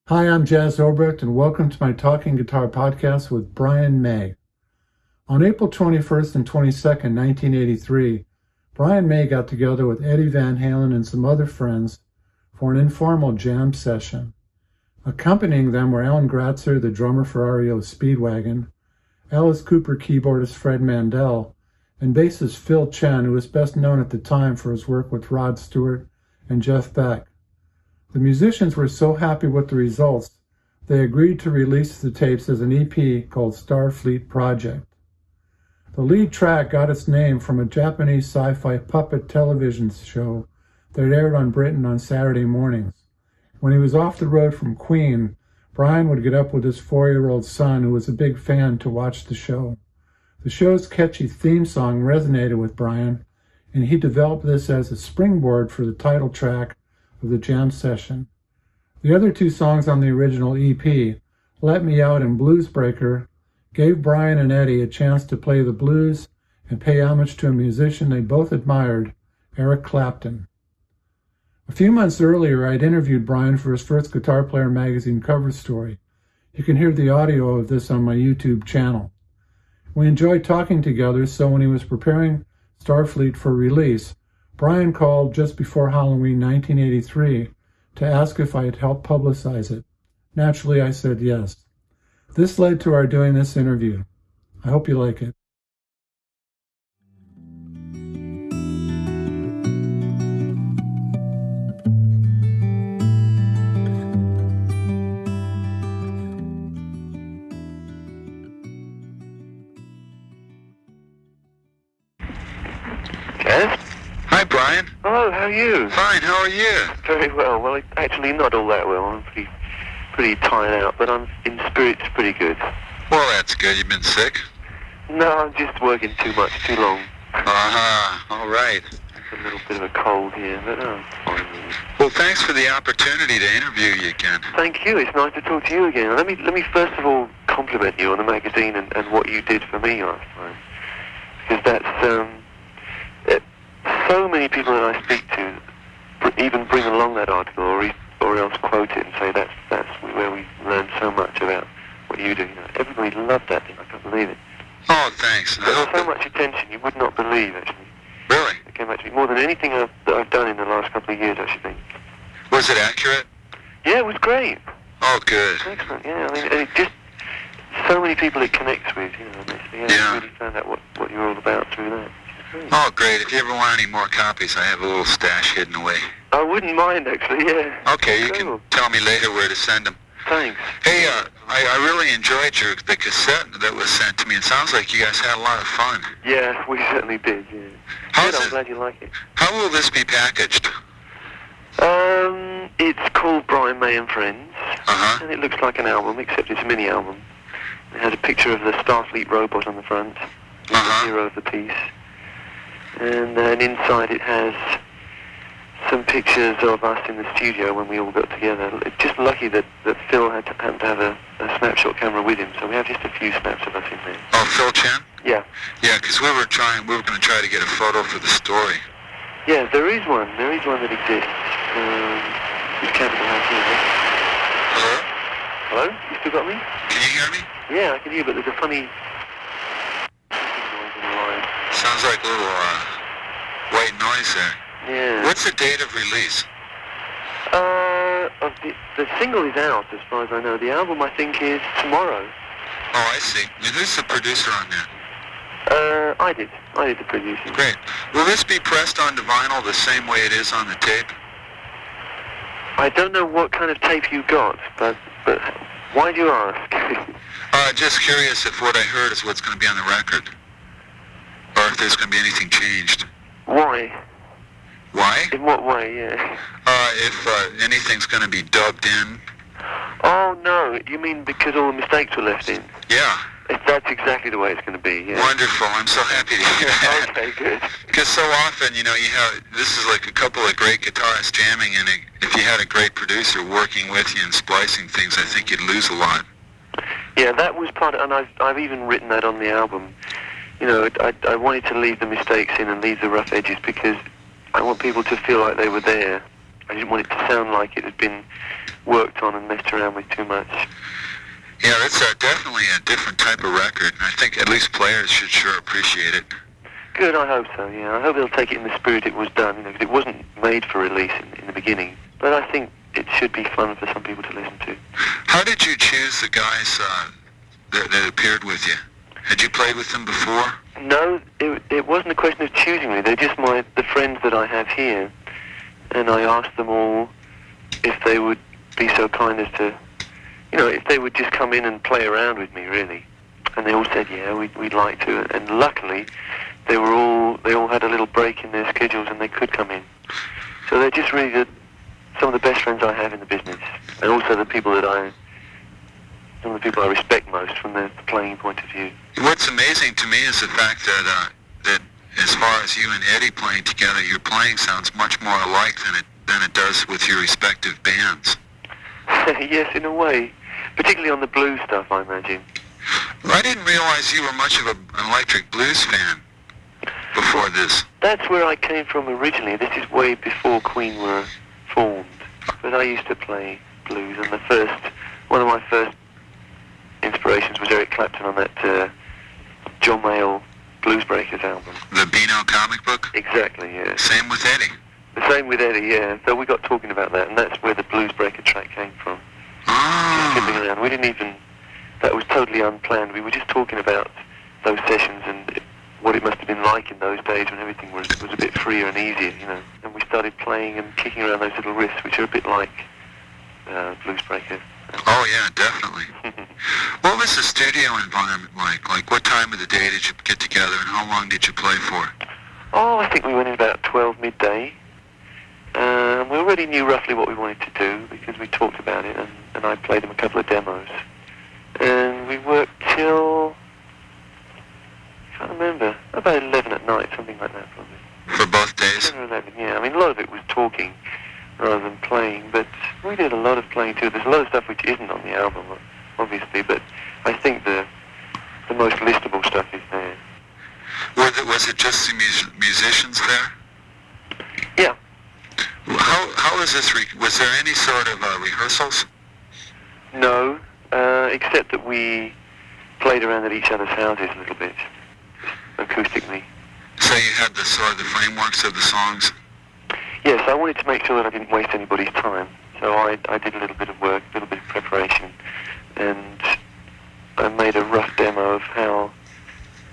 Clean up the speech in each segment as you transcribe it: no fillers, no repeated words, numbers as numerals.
Hi, I'm Jazz Obrecht, and welcome to my Talking Guitar podcast with Brian May. On April 21st and 22nd, 1983, Brian May got together with Eddie Van Halen and some other friends for an informal jam session. Accompanying them were Alan Gratzer, the drummer for REO Speedwagon, Alice Cooper keyboardist Fred Mandel, and bassist Phil Chen, who was best known at the time for his work with Rod Stewart and Jeff Beck. The musicians were so happy with the results, they agreed to release the tapes as an EP called Starfleet Project. The lead track got its name from a Japanese sci-fi puppet television show that aired on Britain on Saturday mornings. When he was off the road from Queen, Brian would get up with his 4-year-old son, who was a big fan, to watch the show. The show's catchy theme song resonated with Brian, and he developed this as a springboard for the title track of the jam session. The other two songs on the original EP, Let Me Out and Blues Breaker, gave Brian and Eddie a chance to play the blues and pay homage to a musician they both admired, Eric Clapton. A few months earlier, I'd interviewed Brian for his first Guitar Player magazine cover story. You can hear the audio of this on my YouTube channel. We enjoyed talking together, so when he was preparing Starfleet for release, Brian called just before Halloween 1983 to ask if I'd help publicize it. Naturally, I said yes. This led to our doing this interview. I hope you like it. Jazz? Hi, Brian. Hello, how are you? Fine, how are you? Very well. Well, actually not all that well. I'm pretty tired out, but I'm in spirits pretty good. Well, that's good. You've been sick? No, I'm just working too much, too long. All right. A little bit of a cold here, but I'm fine. Well, thanks for the opportunity to interview you again. Thank you. It's nice to talk to you again. Let me first of all compliment you on the magazine and what you did for me last time. Because that's, so many people that I speak to even bring along that article or else quote it and say that's where we learned so much about what you do. You know, everybody loved that thing. I can't believe it. Oh, thanks. There was so much attention you would not believe, actually. Really? It came back to me more than anything that I've done in the last couple of years, I should think. Was it accurate? Yeah, it was great. Oh, good. Excellent, yeah. I mean, and it just, so many people it connects with, you know, and I really found out what you're all about through that. Oh, great. If you ever want any more copies, I have a little stash hidden away. I wouldn't mind, actually, yeah. Okay, you can tell me later where to send them. Thanks. Hey, I really enjoyed the cassette that was sent to me. It sounds like you guys had a lot of fun. Yeah, we certainly did, yeah. I'm glad you like it. How will this be packaged? It's called Brian May and Friends, Uh-huh. and it looks like an album, except it's a mini album. It has a picture of the Starfleet robot on the front, the hero of the piece. And then inside it has some pictures of us in the studio when we all got together. It's just lucky that Phil happened to have a snapshot camera with him, so we have just a few snaps of us in there. Oh, Phil Chen? Yeah. Yeah, because we were going to try to get a photo for the story. Yeah, there is one that exists. It's capital out here. Hello? Hello? You still got me? Can you hear me? Yeah, I can hear you, but there's a funny Sounds like a little white noise there. Yeah. What's the date of release? The single is out, as far as I know. The album, I think, is tomorrow. Oh, I see. And who's the producer on that? I did the producing. Great. Will this be pressed onto vinyl the same way it is on the tape? I don't know what kind of tape you got, but why do you ask? Just curious if what I heard is what's going to be on the record. Or if there's going to be anything changed. Why? Why? In what way, yeah? If anything's going to be dubbed in. Oh, no. You mean because all the mistakes were left in? Yeah. That's exactly the way it's going to be, yeah. Wonderful. I'm so happy to hear that. Okay, good. Because so often, you have, this is like a couple of great guitarists jamming, and if you had a great producer working with you and splicing things, I think you'd lose a lot. Yeah, that was part of, and I've even written that on the album. I wanted to leave the mistakes in and leave the rough edges because I want people to feel like they were there I didn't want it to sound like it had been worked on and messed around with too much. Yeah, it's definitely a different type of record, and I think at least players should sure appreciate it. Good, I hope so, yeah. I hope they'll take it in the spirit it was done, you know, because it wasn't made for release in the beginning. But I think it should be fun for some people to listen to. How did you choose the guys that appeared with you? Had you played with them before? No, it wasn't a question of choosing me. They're just the friends that I have here. And I asked them all if they would be so kind as to, you know, if they would just come in and play around with me, really. And they all said, yeah, we'd like to. And luckily, they all had a little break in their schedules and they could come in. So they're just really some of the best friends I have in the business. And also some of the people I respect most from the playing point of view. What's amazing to me is the fact that as far as you and Eddie playing together, your playing sounds much more alike than it does with your respective bands. Yes, in a way. Particularly on the blues stuff, I imagine. Well, I didn't realize you were much of an electric blues fan before this. That's where I came from originally. This is way before Queen were formed. But I used to play blues, and one of my first inspirations was Eric Clapton on that John Mayall Blues Breakers album. The Beano comic book? Exactly, yeah. Same with Eddie. The same with Eddie, yeah. So we got talking about that, and that's where the Blues Breaker track came from. Oh. Just fiddling around. We didn't even... That was totally unplanned. We were just talking about those sessions and what it must have been like in those days when everything was a bit freer and easier, you know. And we started playing and kicking around those little riffs, which are a bit like Blues Breaker. Oh, yeah, definitely. What was the studio environment like? Like, what time of the day did you get together, and how long did you play for? Oh, I think we went in about 12 midday. We already knew roughly what we wanted to do because we talked about it, and I played them a couple of demos. And we worked till, I can't remember, about 11 at night, something like that probably. For both days? 10 or 11, yeah. I mean, a lot of it was talking rather than playing, but we did a lot of playing too. There's a lot of stuff which isn't on the album, obviously, but I think the most listable stuff is there. Was it just the musicians there? Yeah. How was this? Was there any sort of rehearsals? No, except that we played around at each other's houses a little bit, acoustically. So you had the sort of the frameworks of the songs? Yes, I wanted to make sure that I didn't waste anybody's time. So I did a little bit of work, a little bit of preparation, and I made a rough demo of how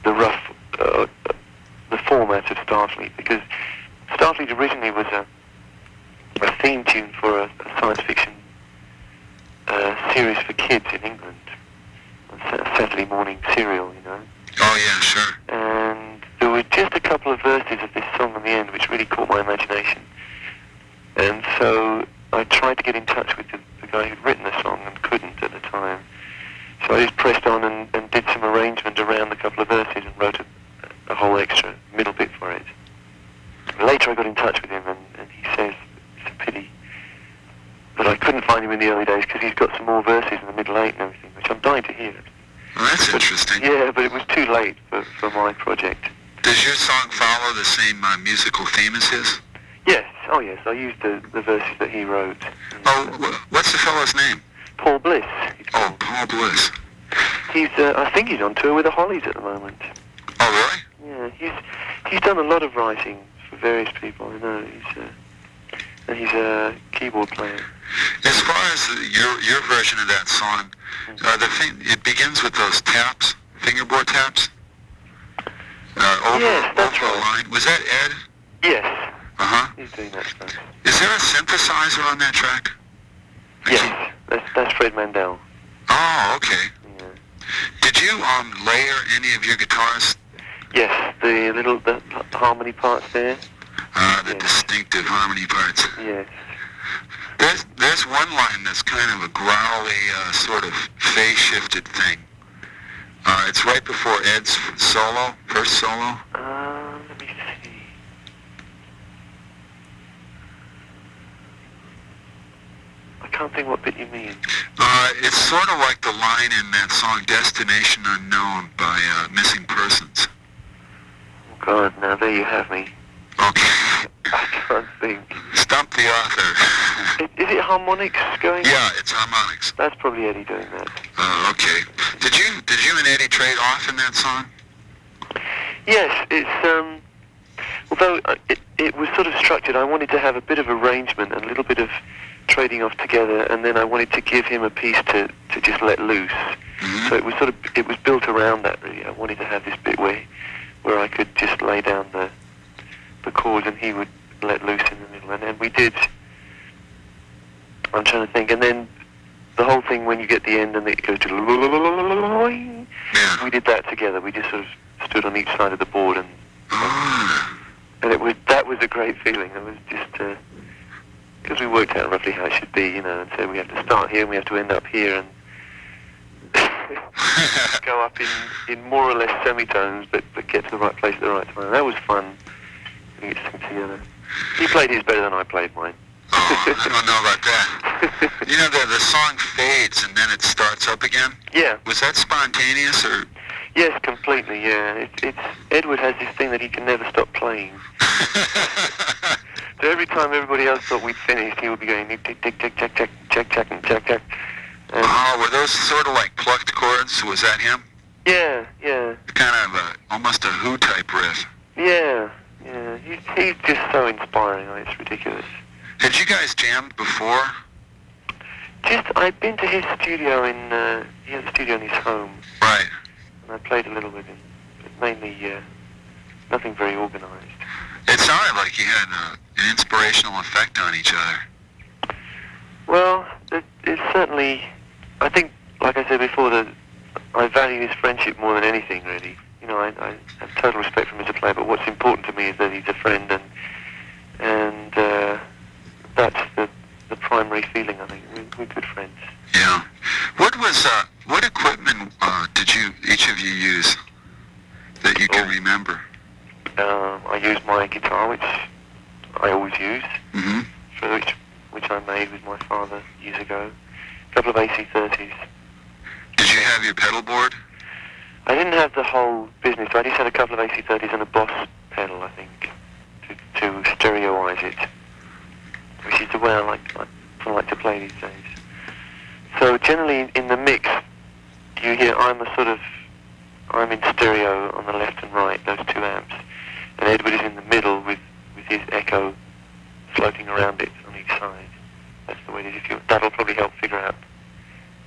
the format of Starfleet, because Starfleet originally was a theme tune for a science fiction series for kids in England, a Saturday morning serial, you know. Oh yeah, sure. And there were just a couple of verses of this song on the end which really caught my imagination. And so I tried to get in touch with the guy who'd written the song and couldn't at the time. So I just pressed on and did some arrangement around a couple of verses and wrote a whole extra middle bit for it. Later I got in touch with him and he says it's a pity that I couldn't find him in the early days because he's got some more verses in the middle eight and everything, which I'm dying to hear. Well, that's interesting. Yeah, but it was too late for my project. Does your song follow the same musical theme as his? Yes, oh yes, I used the verses that he wrote. Oh, what's the fellow's name? Paul Bliss. Oh, Paul Bliss. I think he's on tour with the Hollies at the moment. Oh, Yeah, really? he's done a lot of writing for various people. I know he's a keyboard player. As far as your version of that song, it begins with those taps, fingerboard taps. Yes, that's over right. Line. Was that Ed? Yes. Uh-huh. He's doing that stuff. Is there a synthesizer on that track? Yes, that's Fred Mandel. Oh, okay. Yeah. Did you layer any of your guitars? Yes, the harmony parts there. The distinctive harmony parts. Yes. There's one line that's kind of a growly sort of phase-shifted thing. It's right before Ed's first solo. Let me see. I can't think what bit you mean. It's sort of like the line in that song Destination Unknown by Missing Persons. Oh God, now there you have me. Okay. I can't think. Stump the author. Is it harmonics going? Yeah, it's harmonics. That's probably Eddie doing that. Okay. Did you and Eddie trade off in that song? Yes, it's although it was sort of structured. I wanted to have a bit of arrangement and a little bit of trading off together, and then I wanted to give him a piece to just let loose. Mm-hmm. So it was built around that really. I wanted to have this bit where I could just lay down the chords and he would let loose in the middle, and we did. I'm trying to think, and then the whole thing when you get the end and it goes to we did that together. We just sort of stood on each side of the board and that was a great feeling. It was just because we worked out roughly how it should be, and so we have to start here and we have to end up here and go up in more or less semitones, but get to the right place at the right time. That was fun. We get to sing together. He played his better than I played mine. Oh, I don't know about that. You know, the song fades and then it starts up again? Yeah. Was that spontaneous or? Yes, completely, yeah. Edward has this thing that he can never stop playing. So every time everybody else thought we'd finished, he would be going tick, tick, tick, tick, tick, tick, tick, tick, and tick, tick. Oh, were those sort of like plucked chords? Was that him? Yeah, yeah. Kind of almost a Who type riff. Yeah, yeah. He's just so inspiring. It's ridiculous. Had you guys jammed before? I'd been to his studio he has a studio in his home. Right. And I played a little with him, but mainly nothing very organized. It sounded like you had an inspirational effect on each other. Well, it's certainly, I think, like I said before, that I value his friendship more than anything, really. I have total respect for him as a player, but what's important to me is that he's a friend, and that's the primary feeling, I think. We're good friends. Yeah. What equipment did each of you use that you can remember? I used my guitar, which I always use, Mm-hmm. which I made with my father years ago. A couple of AC30s. Did you have your pedal board? I didn't have the whole business. I just had a couple of AC30s and a Boss pedal, I think, to stereoize it, which is the way I like to play these days. So generally in the mix, you hear I'm in stereo on the left and right, those two amps, and Edward is in the middle with his echo floating around it on each side. That's the way it is. That'll probably help figure out.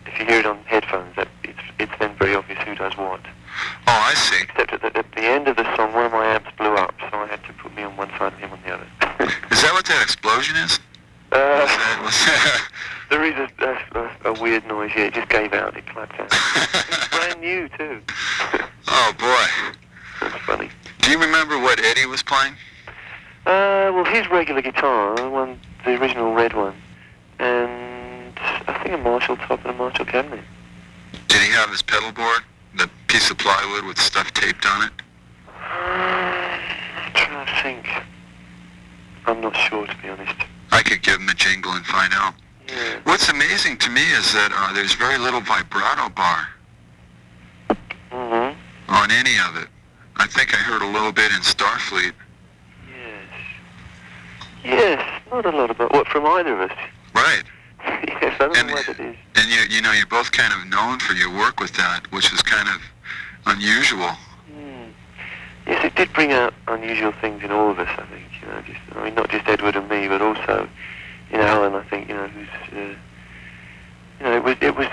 If you hear it on headphones, it's then very obvious who does what. Oh, I see. Except at the end of the song, one of my amps blew up, so I had to put me on one side and him on the other. Is that what that explosion is? There is a weird noise here. It just gave out. It clapped out. It's brand new, too. Oh, boy. That's funny. Do you remember what Eddie was playing? Well, his regular guitar, the original red one, and I think a Marshall top and a Marshall cabinet. Did he have his pedal board? The piece of plywood with stuff taped on it? I'm trying to think. I'm not sure, to be honest. I could give him a jingle and find out. Yeah. What's amazing to me is that there's very little vibrato bar on any of it. I think I heard a little bit in Starfleet. Yes, not a lot about what from either of us. Right. Yes, I don't know what it is. And you're both kind of known for your work with that, which is kind of unusual. Yes, it did bring out unusual things in all of us, I think. Not just Edward and me, but also, Alan, I think, who's, it was,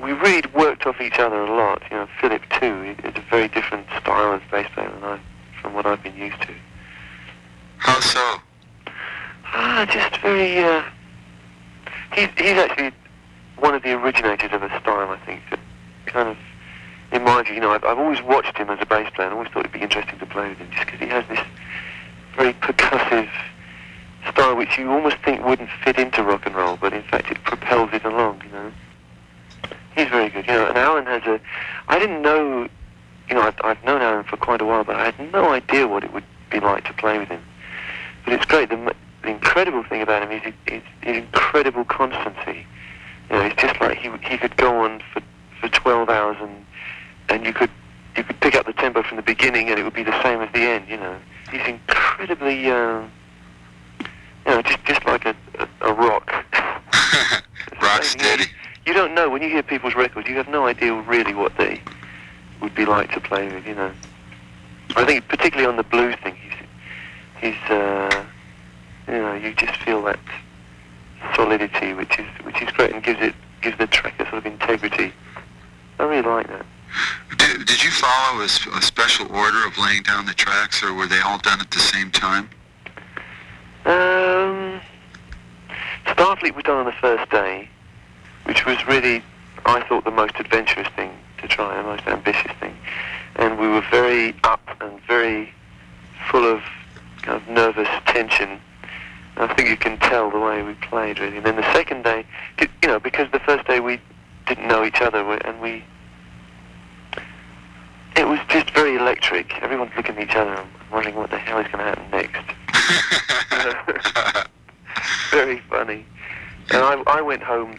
we really worked off each other a lot. Philip too. It's a very different style of bass player from what I've been used to. How so? Just very. He's actually one of the originators of a style, I think, that kind of, in my view, I've always watched him as a bass player and always thought it'd be interesting to play with him, just because he has this very percussive style which you almost think wouldn't fit into rock and roll, but in fact it propels it along, He's very good, and Alan has I didn't know, I've known Alan for quite a while, but I had no idea what it would be like to play with him. But it's great. The incredible thing about him is his incredible constancy. It's just like he could go on for 12 hours and you could pick up the tempo from the beginning and it would be the same as the end. He's incredibly just like a rock. Rock steady. You don't know, when you hear people's records, you have no idea really what they would be like to play with, you know. I think particularly on the blues thing, he's you know, you just feel that solidity, which is great, and gives the track a sort of integrity. I really like that. Did you follow a special order of laying down the tracks, or were they all done at the same time? Starfleet was done on the first day, which was really, I thought, the most adventurous thing to try, the most ambitious thing. And we were very up and very full of kind of nervous tension. And I think you can tell the way we played, really. And then the second day, you know, because the first day we didn't know each other, and it was just very electric. Everyone's looking at each other and wondering what the hell is going to happen next. Very funny. And I went home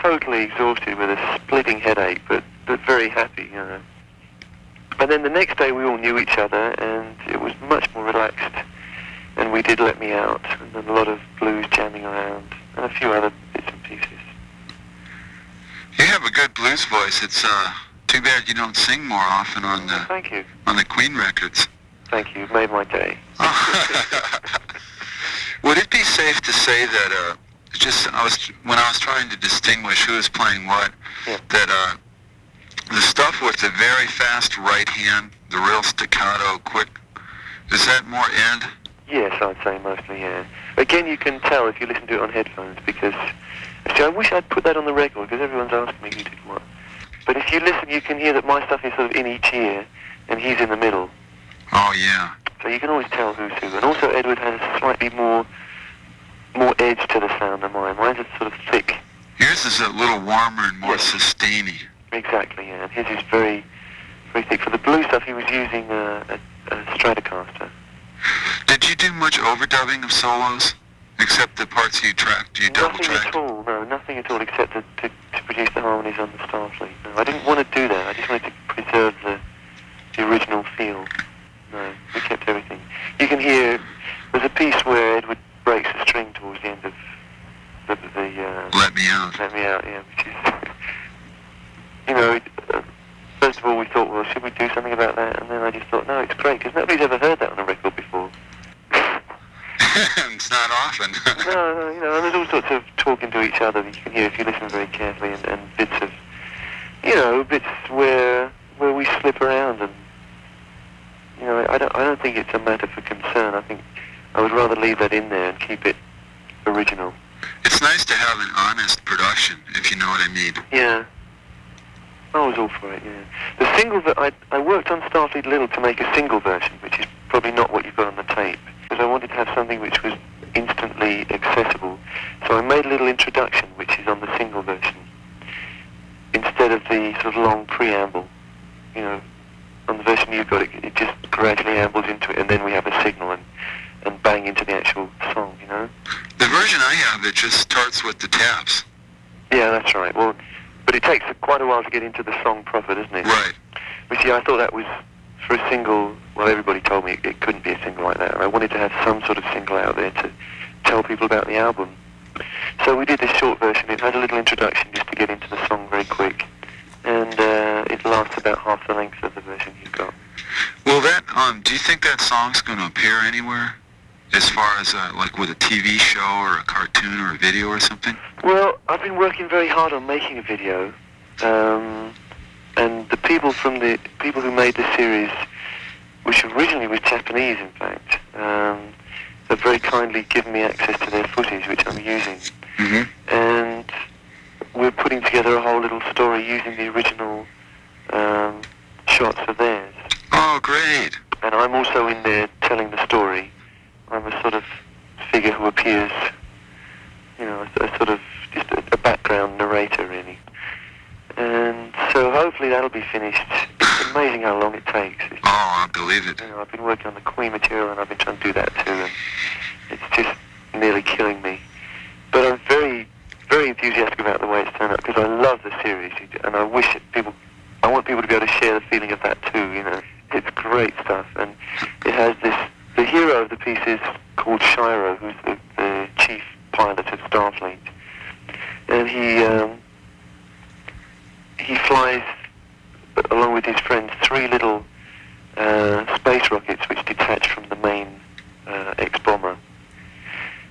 totally exhausted with a splitting headache, but very happy, you know. And then the next day we all knew each other, and it was much more relaxed. And we did Let Me Out, and then a lot of blues jamming around, and a few other bits and pieces. You have a good blues voice. It's too bad you don't sing more often on the Thank you. on the Queen records. Thank you. Made my day. Would it be safe to say that when I was trying to distinguish who was playing what, yeah, that the stuff with the very fast right hand, the real staccato, quick, is that more Ed? Yes, I'd say mostly, yeah. Again, you can tell if you listen to it on headphones, because actually, I wish I'd put that on the record, because everyone's asking me who did what. But if you listen, you can hear that my stuff is sort of in each ear, and he's in the middle. Oh, yeah. So you can always tell who's who. And also, Edward has a slightly more edge to the sound than mine. Mine's sort of thick. Yours is a little warmer and more sustainy. Exactly, yeah. And his is very, very thick. For the blue stuff, he was using a Stratocaster. Did you do much overdubbing of solos, except the parts you tracked? You double tracked? Nothing at all. No, nothing at all, except to produce the harmonies on the Starfleet. No, I didn't want to do that. I just wanted to preserve the original feel. No, we kept everything. You can hear there's a piece where Edward breaks a string towards the end of the Let Me Out. Let Me Out, yeah, which is, you know, first of all we thought, well, should we do something about that? And then I just thought, no, it's great, because nobody's ever heard that on a record before. It's not often. No, you know, and there's all sorts of talking to each other that you can hear if you listen very carefully, and bits of, you know, bits where we slip around, and, you know, I don't think it's a matter for concern. I think I would rather leave that in there and keep it original. It's nice to have an honest production, if you know what I mean. Yeah. I was all for it, yeah. The single that I worked on Starfleet a little to make a single version, which is probably not what you've got on the tape, because I wanted to have something which was instantly accessible. So I made a little introduction, which is on the single version, instead of the sort of long preamble. You know, on the version you've got, it just gradually ambles into it, and then we have a signal and bang into the actual song, you know? The version I have, it just starts with the taps. Yeah, that's right. Well, but it takes quite a while to get into the song proper, doesn't it? Right. But see, I thought that was, for a single, well, everybody told me it couldn't be a single like that, and I wanted to have some sort of single out there to tell people about the album. So we did this short version. It had a little introduction just to get into the song very quick, and it lasts about half the length of the version you've got. Well, that, do you think that song's going to appear anywhere? As far as, like, with a TV show or a cartoon or a video or something? Well, I've been working very hard on making a video, and the people who made the series, which originally was Japanese, in fact, have very kindly given me access to their footage, which I'm using. Mm-hmm. And we're putting together a whole little story using the original shots of theirs. Oh, great. And I'm also in there telling the story. I'm a sort of figure who appears, you know, a sort of just a background narrator, really. And so hopefully that'll be finished. It's amazing how long it takes. Oh, I believe it. You know, I've been working on the Queen material, and I've been trying to do that too, and it's just nearly killing me. But I'm very, very enthusiastic about the way it's turned out, because I love the series, and I want people to be able to share the feeling of that too, you know. It's great stuff, and it has this. The hero of the piece is called Shiro, who's the flies, along with his friends, 3 little space rockets which detach from the main X-bomber.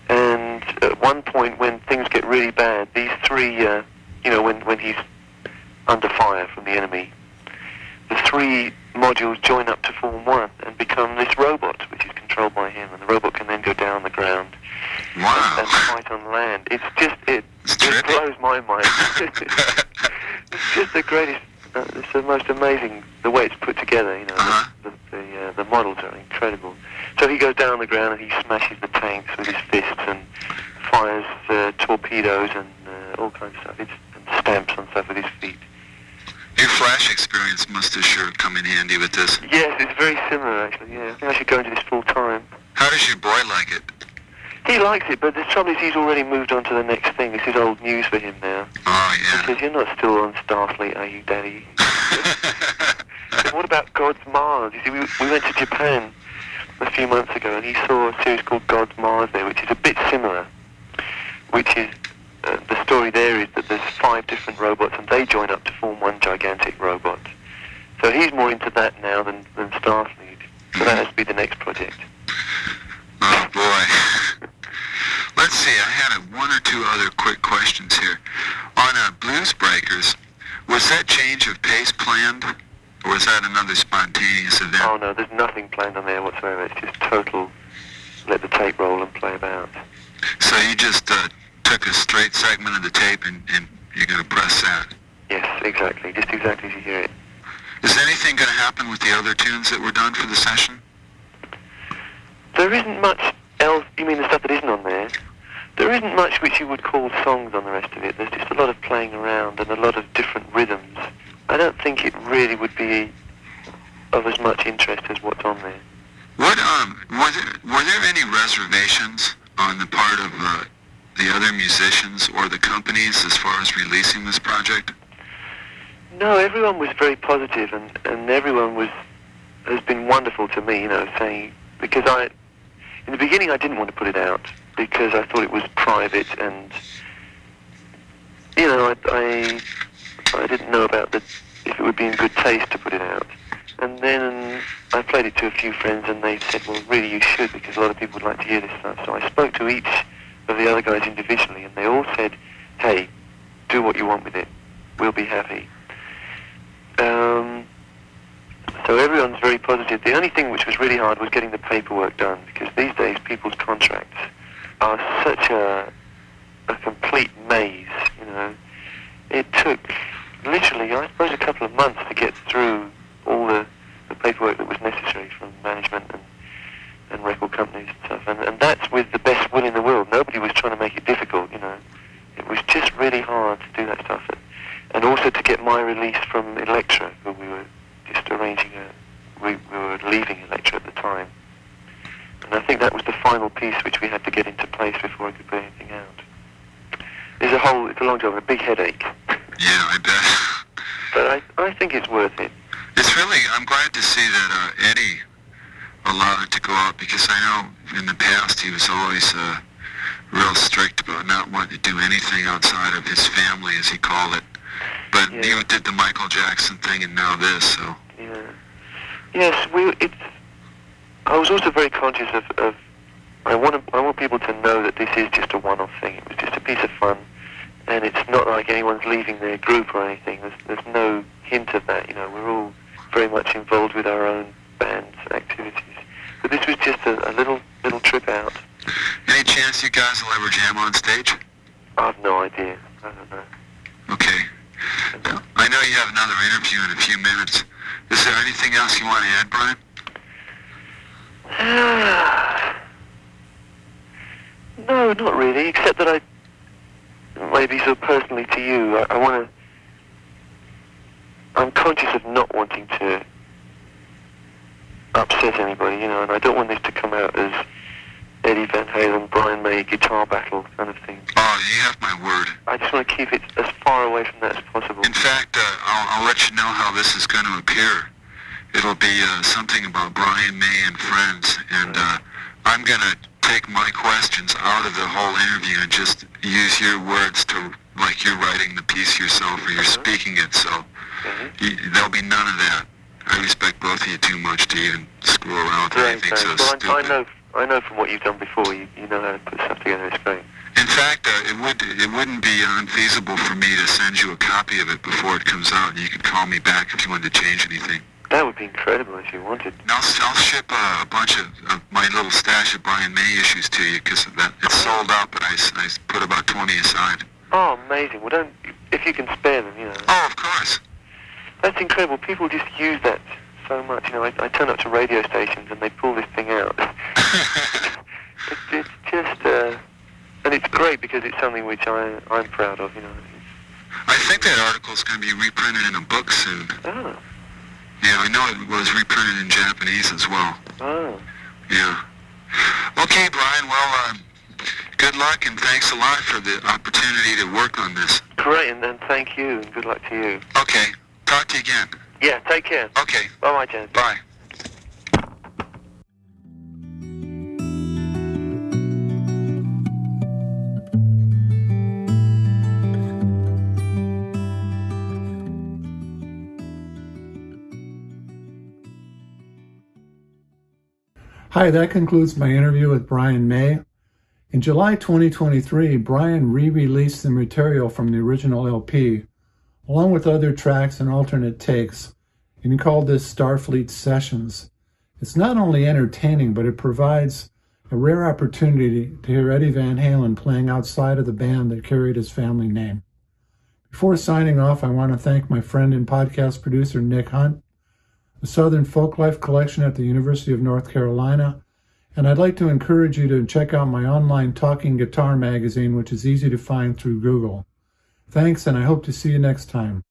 And at one point, when things get really bad, these 3, when he's under fire from the enemy, the 3 modules join up to form one and become this robot, which is controlled by him, and the robot can then go down the ground and fight on land. It's just, it blows my mind. It's just the greatest, it's the most amazing, the way it's put together, the models are incredible. So he goes down the ground and he smashes the tanks with his fists and fires torpedoes and all kinds of stuff. And stamps on stuff with his feet. Your Flash experience must have sure come in handy with this. Yes, it's very similar actually, yeah. I think I should go into this full time. How does your boy like it? He likes it, but the trouble is he's already moved on to the next thing. This is old news for him now. Oh, yeah. He says, you're not still on Starfleet, are you, Daddy? Said, what about God's Mars? You see, we went to Japan a few months ago and he saw a series called God's Mars there, which is a bit similar, which is, the story there is that there's 5 different robots and they join up to form one gigantic robot. So he's more into that now than Starfleet. So that has to be the next project. Oh, boy. Let's see, I had 1 or 2 other quick questions here. On Blues Breakers, was that change of pace planned, or was that another spontaneous event? Oh no, there's nothing planned on there whatsoever. It's just total, let the tape roll and play about. So you just took a straight segment of the tape and you're going to press that? Yes, exactly. Just exactly as you hear it. Is anything going to happen with the other tunes that were done for the session? There isn't much else. You mean the stuff that isn't on there? There isn't much which you would call songs on the rest of it. There's just a lot of playing around and a lot of different rhythms. I don't think it really would be of as much interest as what's on there. What were there any reservations on the part of the other musicians or the companies as far as releasing this project? No, everyone was very positive, and everyone has been wonderful to me, saying, because in the beginning I didn't want to put it out because I thought it was private and, I didn't know about if it would be in good taste to put it out. And then I played it to a few friends and they said, well, really you should, because a lot of people would like to hear this stuff. So I spoke to each of the other guys individually and they all said, hey, do what you want with it. We'll be happy. So everyone's very positive. The only thing which was really hard was getting the paperwork done, because these days people's contracts are such a complete maze, It took literally, I suppose, a couple of months to get through all the paperwork that was necessary from management and record companies and stuff. And that's with the best will in the world. Nobody was trying to make it difficult, It was just really hard to do that stuff. And also to get my release from Elektra, who we were just arranging we were leaving Elektra at the time. And I think that was the final piece which we had to get into place before I could put anything out. It's a long job, a big headache. Yeah, I bet. But I think it's worth it. It's really, I'm glad to see that Eddie allowed it to go out, because I know in the past he was always real strict about not wanting to do anything outside of his family, as he called it. But yeah. You did the Michael Jackson thing and now this, so... Yeah. Yes, I was also very conscious of I want people to know that this is just a one-off thing. It was just a piece of fun, and it's not like anyone's leaving their group or anything. There's no hint of that, We're all very much involved with our own band's activities. But this was just a little trip out. Any chance you guys will ever jam on stage? I have no idea. I don't know. Okay. I know you have another interview in a few minutes. Is there anything else you want to add, Brian? No, not really, except that maybe so personally to you, I'm conscious of not wanting to upset anybody, and I don't want this to come out as Eddie Van Halen, Brian May guitar battle kind of thing. Oh, you have my word. I just want to keep it as far away from that as possible. In fact, I'll let you know how this is going to appear. It'll be something about Brian May and friends, and I'm going to take my questions out of the whole interview and just use your words to like you're writing the piece yourself or you're speaking it, so there'll be none of that. I respect both of you too much to even screw around with anything so stupid. I know from what you've done before, you know how to put stuff together. It's great. In fact, it wouldn't be unfeasible for me to send you a copy of it before it comes out, and you could call me back if you wanted to change anything. That would be incredible if you wanted. And I'll ship a bunch of my little stash of Brian May issues to you, because it's sold out, but I put about 20 aside. Oh, amazing. Well, if you can spare them, you know. Oh, of course. That's incredible. People just use that so much. You know, I turn up to radio stations and they pull this thing out. it's just, and it's great because it's something which I'm proud of, you know. I think that article's going to be reprinted in a book soon. Oh. Yeah, I know it was reprinted in Japanese as well. Oh. Yeah. Okay, Brian, well, good luck and thanks a lot for the opportunity to work on this. Great, and thank you, and good luck to you. Okay. Talk to you again. Yeah, take care. Okay. Bye-bye, James. Bye. Hi, that concludes my interview with Brian May. In July 2023, Brian re-released the material from the original LP, along with other tracks and alternate takes, and he called this Starfleet Sessions. It's not only entertaining, but it provides a rare opportunity to hear Eddie Van Halen playing outside of the band that carried his family name. Before signing off, I want to thank my friend and podcast producer, Nik Hunt, the Southern Folklife Collection at the University of North Carolina, and I'd like to encourage you to check out my online talking guitar magazine, which is easy to find through Google. Thanks, and I hope to see you next time.